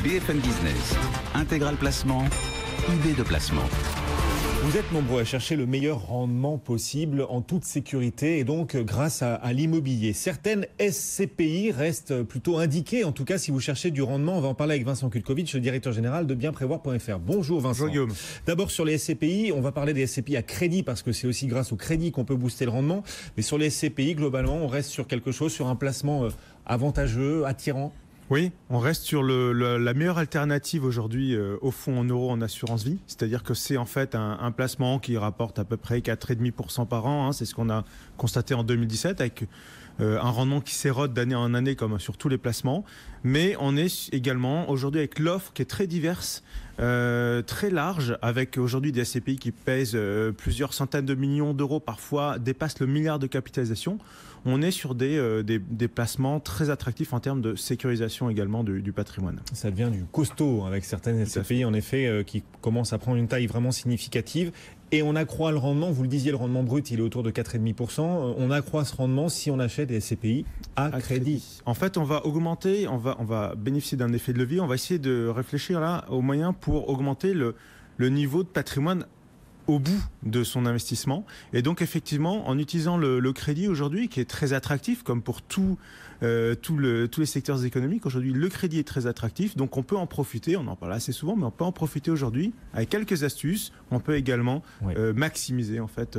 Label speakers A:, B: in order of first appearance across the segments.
A: BFM Business, Intégral Placement, idée de placement.
B: Vous êtes nombreux à chercher le meilleur rendement possible en toute sécurité et donc grâce à l'immobilier. Certaines SCPI restent plutôt indiquées, en tout cas si vous cherchez du rendement. On va en parler avec Vincent Kulkovic, le directeur général de bienprévoir.fr. Bonjour Vincent.
C: Bonjour Guillaume.
B: D'abord sur les SCPI, on va parler des SCPI à crédit parce que c'est aussi grâce au crédit qu'on peut booster le rendement. Mais sur les SCPI, globalement, on reste sur quelque chose, sur un placement avantageux, attirant.
C: Oui, on reste sur la meilleure alternative aujourd'hui au fonds en euros en assurance vie. C'est-à-dire que c'est en fait un placement qui rapporte à peu près 4,5% par an. C'est ce qu'on a constaté en 2017 avec un rendement qui s'érode d'année en année comme sur tous les placements. Mais on est également aujourd'hui avec l'offre qui est très diverse, très large, avec aujourd'hui des SCPI qui pèsent plusieurs centaines de millions d'euros, parfois dépassent le milliard de capitalisation. On est sur des placements très attractifs en termes de sécurisation également du patrimoine.
B: Ça devient du costaud avec certaines SCPI en effet qui commencent à prendre une taille vraiment significative. Et on accroît le rendement, vous le disiez, le rendement brut, il est autour de 4,5%. On accroît ce rendement si on achète des SCPI à crédit.
C: En fait, on va augmenter, on va bénéficier d'un effet de levier. On va essayer de réfléchir là aux moyens pour augmenter le niveau de patrimoine au bout de son investissement. Et donc effectivement, en utilisant le crédit aujourd'hui, qui est très attractif, comme pour tous les secteurs économiques, aujourd'hui le crédit est très attractif, donc on peut en profiter, on en parle assez souvent, mais on peut en profiter aujourd'hui avec quelques astuces. On peut également maximiser en fait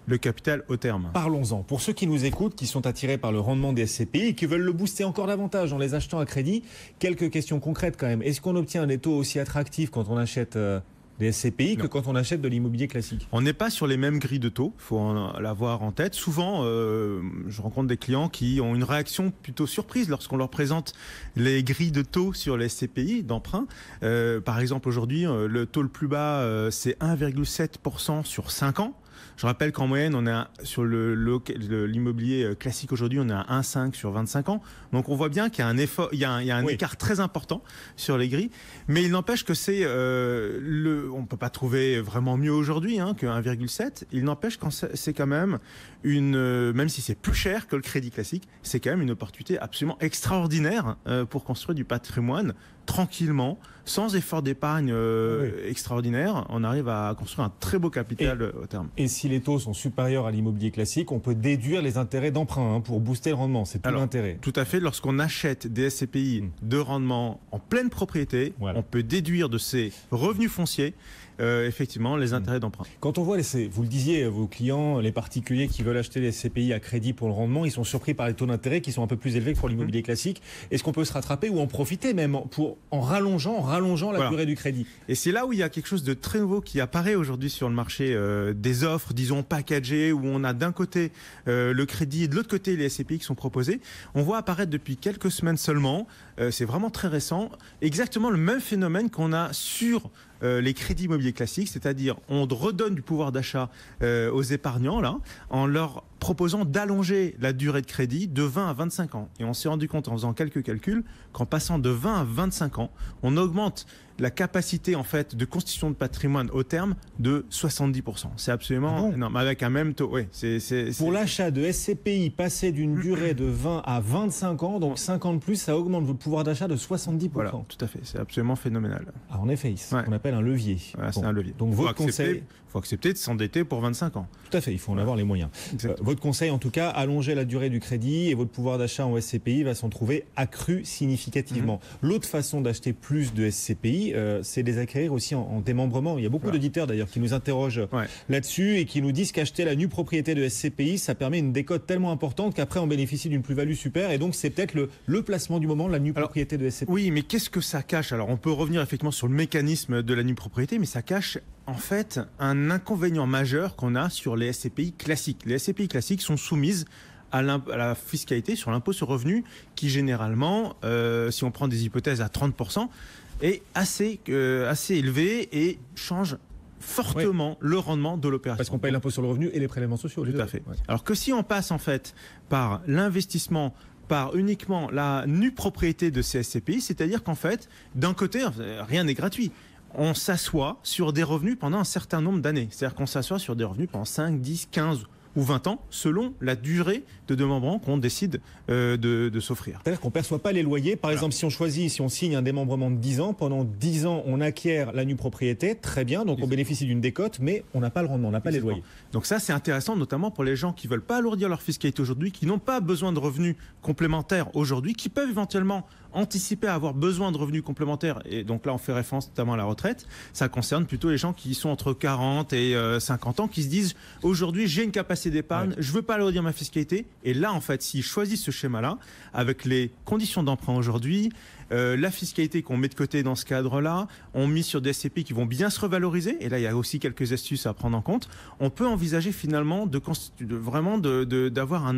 C: le capital au terme.
B: Parlons-en. Pour ceux qui nous écoutent, qui sont attirés par le rendement des SCPI et qui veulent le booster encore davantage en les achetant à crédit, quelques questions concrètes quand même. Est-ce qu'on obtient des taux aussi attractifs quand on achète des SCPI que quand on achète de l'immobilier classique?
C: On n'est pas sur les mêmes grilles de taux, il faut l'avoir en tête. Souvent, je rencontre des clients qui ont une réaction plutôt surprise lorsqu'on leur présente les grilles de taux sur les SCPI d'emprunt. Par exemple, aujourd'hui, le taux le plus bas, c'est 1,7% sur 5 ans. Je rappelle qu'en moyenne, on est sur l'immobilier classique aujourd'hui, on est à 1,5 sur 25 ans. Donc on voit bien qu'il y a un effort, il y a un écart très important sur les grilles. Mais il n'empêche que on ne peut pas trouver vraiment mieux aujourd'hui que 1,7. Il n'empêche que c'est quand même même si c'est plus cher que le crédit classique, c'est quand même une opportunité absolument extraordinaire pour construire du patrimoine tranquillement, sans effort d'épargne extraordinaire. On arrive à construire un très beau capital au terme.
B: Et si les taux sont supérieurs à l'immobilier classique, on peut déduire les intérêts d'emprunt pour booster le rendement. C'est tout l'intérêt.
C: Tout à fait. Lorsqu'on achète des SCPI de rendement en pleine propriété, on peut déduire de ses revenus fonciers effectivement les intérêts d'emprunt.
B: Quand on voit vous le disiez, vos clients, les particuliers qui veulent acheter des SCPI à crédit pour le rendement, ils sont surpris par les taux d'intérêt qui sont un peu plus élevés que pour l'immobilier classique. Est-ce qu'on peut se rattraper ou en profiter même en rallongeant la durée du crédit?
C: Et c'est là où il y a quelque chose de très nouveau qui apparaît aujourd'hui sur le marché des offres, disons packagées, où on a d'un côté le crédit et de l'autre côté les SCPI qui sont proposés. On voit apparaître depuis quelques semaines seulement, c'est vraiment très récent, exactement le même phénomène qu'on a sur les crédits immobiliers classiques, c'est-à-dire on redonne du pouvoir d'achat aux épargnants là, en leur proposant d'allonger la durée de crédit de 20 à 25 ans. Et on s'est rendu compte en faisant quelques calculs qu'en passant de 20 à 25 ans, on augmente la capacité en fait de constitution de patrimoine au terme de 70%. C'est absolument mais avec un même taux.
B: Pour l'achat de SCPI, passer d'une durée de 20 à 25 ans, donc 5 ans de plus, ça augmente votre pouvoir d'achat de 70%.
C: Voilà, tout à fait. C'est absolument phénoménal.
B: Ah, en effet, c'est ce qu'on appelle un levier.
C: Voilà, c'est un levier.
B: Donc votre conseil,
C: il faut accepter de s'endetter pour 25 ans.
B: Tout à fait, il faut en avoir les moyens. Votre conseil, en tout cas, allonger la durée du crédit et votre pouvoir d'achat en SCPI va s'en trouver accru significativement. L'autre façon d'acheter plus de SCPI, c'est les acquérir aussi en démembrement. Il y a beaucoup d'auditeurs d'ailleurs qui nous interrogent là-dessus et qui nous disent qu'acheter la nue propriété de SCPI, ça permet une décote tellement importante qu'après on bénéficie d'une plus-value super et donc c'est peut-être le placement du moment, la nue propriété de SCPI.
C: Oui, mais qu'est-ce que ça cache? Alors on peut revenir effectivement sur le mécanisme de la nue propriété, mais ça cache en fait un inconvénient majeur qu'on a sur les SCPI classiques. Les SCPI classiques sont soumises à la fiscalité sur l'impôt sur revenu qui généralement, si on prend des hypothèses à 30%, est assez élevé et change fortement le rendement de l'opération.
B: Parce qu'on paye l'impôt sur le revenu et les prélèvements sociaux.
C: Tout à fait. Alors que si on passe en fait par l'investissement, par uniquement la nue propriété de ces SCPI, c'est-à-dire qu'en fait, d'un côté, rien n'est gratuit. On s'assoit sur des revenus pendant un certain nombre d'années. C'est-à-dire qu'on s'assoit sur des revenus pendant 5, 10, 15 ou 20 ans, selon la durée de démembrement qu'on décide de s'offrir.
B: C'est-à-dire qu'on ne perçoit pas les loyers. Par exemple, si on signe un démembrement de 10 ans, pendant 10 ans, on acquiert la nue propriété, très bien, donc on bénéficie d'une décote, mais on n'a pas le rendement, on n'a pas les loyers.
C: Donc ça, c'est intéressant, notamment pour les gens qui ne veulent pas alourdir leur fiscalité aujourd'hui, qui n'ont pas besoin de revenus complémentaires aujourd'hui, qui peuvent éventuellement anticiper à avoir besoin de revenus complémentaires. Et donc là, on fait référence notamment à la retraite. Ça concerne plutôt les gens qui sont entre 40 et 50 ans, qui se disent aujourd'hui, j'ai une capacité d'épargne, je ne veux pas alourdir ma fiscalité. Et là, en fait, s'ils choisissent ce schéma-là, avec les conditions d'emprunt aujourd'hui, la fiscalité qu'on met de côté dans ce cadre-là, on mise sur des SCPI qui vont bien se revaloriser, et là il y a aussi quelques astuces à prendre en compte, on peut envisager finalement d'avoir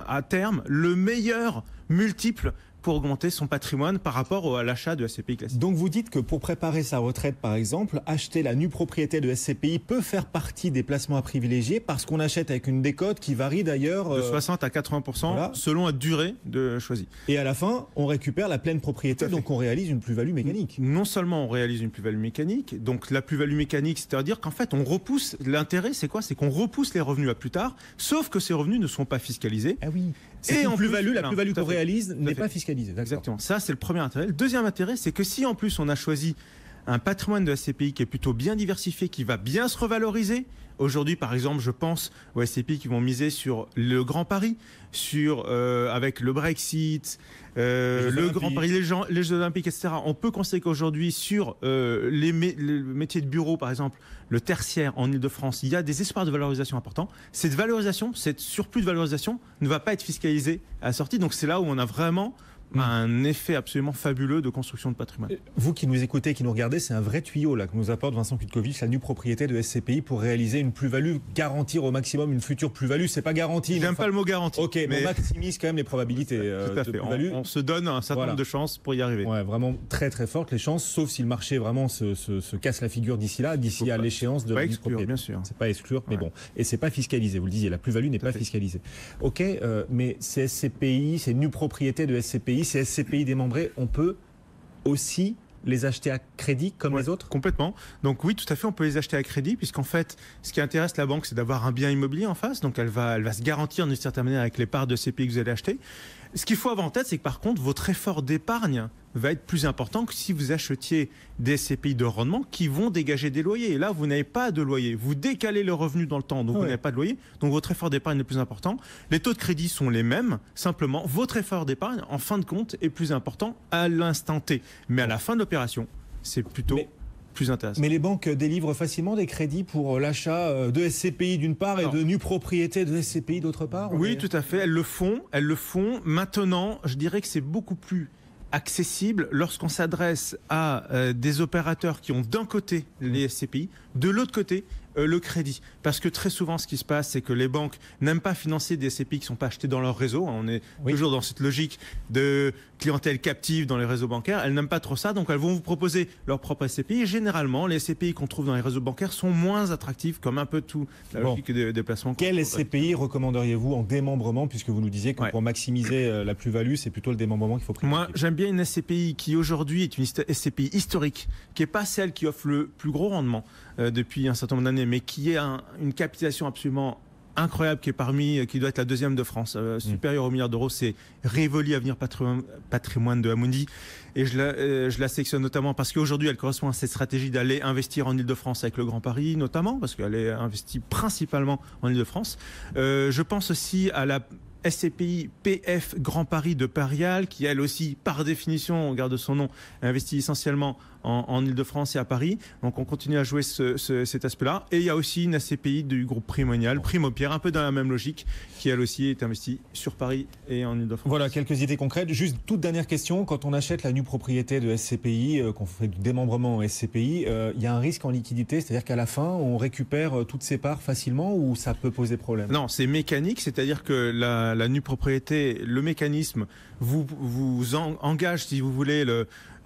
C: à terme le meilleur multiple pour augmenter son patrimoine par rapport à l'achat de SCPI classique.
B: Donc vous dites que pour préparer sa retraite, par exemple, acheter la nue propriété de SCPI peut faire partie des placements à privilégier parce qu'on achète avec une décote qui varie d'ailleurs...
C: de 60 à 80% selon la durée choisie.
B: Et à la fin, on récupère la pleine propriété, donc on réalise une plus-value mécanique.
C: Non seulement on réalise une plus-value mécanique, donc la plus-value mécanique, c'est-à-dire qu'en fait on repousse, l'intérêt c'est quoi? C'est qu'on repousse les revenus à plus tard, sauf que ces revenus ne sont pas fiscalisés.
B: Ah oui. Et en plus-value, la plus-value qu'on réalise n'est pas fiscalisée.
C: Exactement. Ça, c'est le premier intérêt. Le deuxième intérêt, c'est que si en plus on a choisi un patrimoine de SCPI qui est plutôt bien diversifié, qui va bien se revaloriser. Aujourd'hui, par exemple, je pense aux SCPI qui vont miser sur le Grand Paris, avec le Brexit, le Grand Paris, les Jeux Olympiques, etc. On peut constater qu'aujourd'hui, sur les métiers de bureau, par exemple, le tertiaire en Ile-de-France, il y a des espoirs de valorisation importants. Cette valorisation, cette surplus de valorisation ne va pas être fiscalisée à la sortie. Donc c'est là où on a vraiment un effet absolument fabuleux de construction de patrimoine.
B: Vous qui nous écoutez, qui nous regardez, c'est un vrai tuyau là que nous apporte Vincent Kutkovich, la nue propriété de SCPI pour réaliser une plus-value, garantir au maximum une future plus-value. C'est pas garanti.
C: J'aime pas le mot garantie.
B: Ok, mais on maximise quand même les probabilités
C: de plus-value. On se donne un certain nombre de chances pour y arriver.
B: Ouais, vraiment très très fortes les chances, sauf si le marché vraiment se casse la figure d'ici à l'échéance de la nue propriété.
C: Bien sûr.
B: C'est pas exclure, mais bon. Et c'est pas fiscalisé, vous le disiez, la plus-value n'est pas fiscalisée. Ok, mais ces SCPI, ces nues propriétés de SCPI, ces SCPI démembrés, on peut aussi les acheter à crédit comme les autres?
C: Complètement. Donc oui, tout à fait, on peut les acheter à crédit, puisqu'en fait, ce qui intéresse la banque, c'est d'avoir un bien immobilier en face. Donc elle va se garantir d'une certaine manière avec les parts de SCPI que vous allez acheter. Ce qu'il faut avoir en tête, c'est que par contre, votre effort d'épargne va être plus important que si vous achetiez des SCPI de rendement qui vont dégager des loyers. Et là, vous n'avez pas de loyer. Vous décalez le revenu dans le temps, donc vous n'avez pas de loyer. Donc votre effort d'épargne est plus important. Les taux de crédit sont les mêmes. Simplement, votre effort d'épargne, en fin de compte, est plus important à l'instant T. Mais à la fin de l'opération, c'est plutôt... plus intéressant.
B: Mais les banques délivrent facilement des crédits pour l'achat de SCPI d'une part et de nue propriété de SCPI d'autre part?
C: Oui, tout à fait. Elles le font. Maintenant, je dirais que c'est beaucoup plus accessible lorsqu'on s'adresse à des opérateurs qui ont d'un côté les SCPI, de l'autre côté le crédit. Parce que très souvent, ce qui se passe, c'est que les banques n'aiment pas financer des SCPI qui ne sont pas achetés dans leur réseau. On est toujours dans cette logique de clientèle captive dans les réseaux bancaires. Elles n'aiment pas trop ça, donc elles vont vous proposer leur propre SCPI. Et généralement, les SCPI qu'on trouve dans les réseaux bancaires sont moins attractifs, comme un peu tout la logique des placements.
B: Quel SCPI recommanderiez-vous en démembrement, puisque vous nous disiez que pour maximiser la plus-value, c'est plutôt le démembrement qu'il faut privilégier?
C: Moi, j'aime bien une SCPI qui aujourd'hui est une SCPI historique, qui n'est pas celle qui offre le plus gros rendement depuis un certain nombre d'années, mais qui est une capitalisation absolument incroyable, qui doit être la deuxième de France, supérieure au milliard d'euros. C'est Rivoli Avenir Patrimoine de Amundi. Et je la sélectionne notamment parce qu'aujourd'hui, elle correspond à cette stratégie d'aller investir en Ile-de-France avec le Grand Paris, notamment, parce qu'elle est investie principalement en Ile-de-France. Je pense aussi à la SCPI PF Grand Paris de Parial, qui elle aussi, par définition, on garde son nom, investit essentiellement en Ile-de-France et à Paris. Donc on continue à jouer cet aspect-là. Et il y a aussi une SCPI du groupe Primonial, Primopierre, un peu dans la même logique, qui elle aussi est investie sur Paris et en Ile-de-France.
B: Voilà, quelques idées concrètes. Juste toute dernière question, quand on achète la nue propriété de SCPI, qu'on fait du démembrement en SCPI, il y a un risque en liquidité, c'est-à-dire qu'à la fin, on récupère toutes ses parts facilement ou ça peut poser problème?
C: Non, c'est mécanique, c'est-à-dire que la nue propriété, le mécanisme engage, si vous voulez,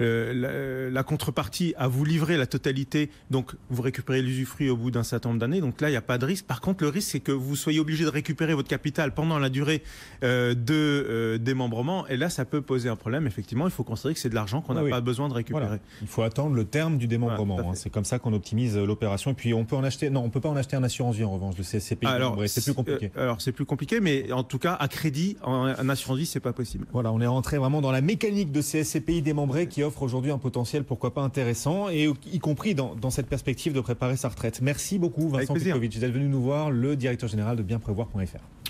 C: la contrepartie à vous livrer la totalité, donc vous récupérez l'usufruit au bout d'un certain nombre d'années, donc là il n'y a pas de risque. Par contre, le risque, c'est que vous soyez obligé de récupérer votre capital pendant la durée de démembrement, et là ça peut poser un problème. Effectivement, il faut considérer que c'est de l'argent qu'on n'a pas besoin de récupérer.
B: Voilà. Il faut attendre le terme du démembrement, c'est comme ça qu'on optimise l'opération. Et puis on peut en acheter, non, on peut pas en acheter un assurance vie en revanche, le CSCPI. Alors c'est plus compliqué.
C: Alors c'est plus compliqué, mais en tout cas à crédit, en assurance vie, c'est pas possible.
B: Voilà, on est rentré vraiment dans la mécanique de ces SCPI démembrés qui offre aujourd'hui un potentiel pourquoi pas intéressant, et y compris dans cette perspective de préparer sa retraite. Merci beaucoup Vincent Petkovic d'être venu nous voir, le directeur général de bienprévoir.fr.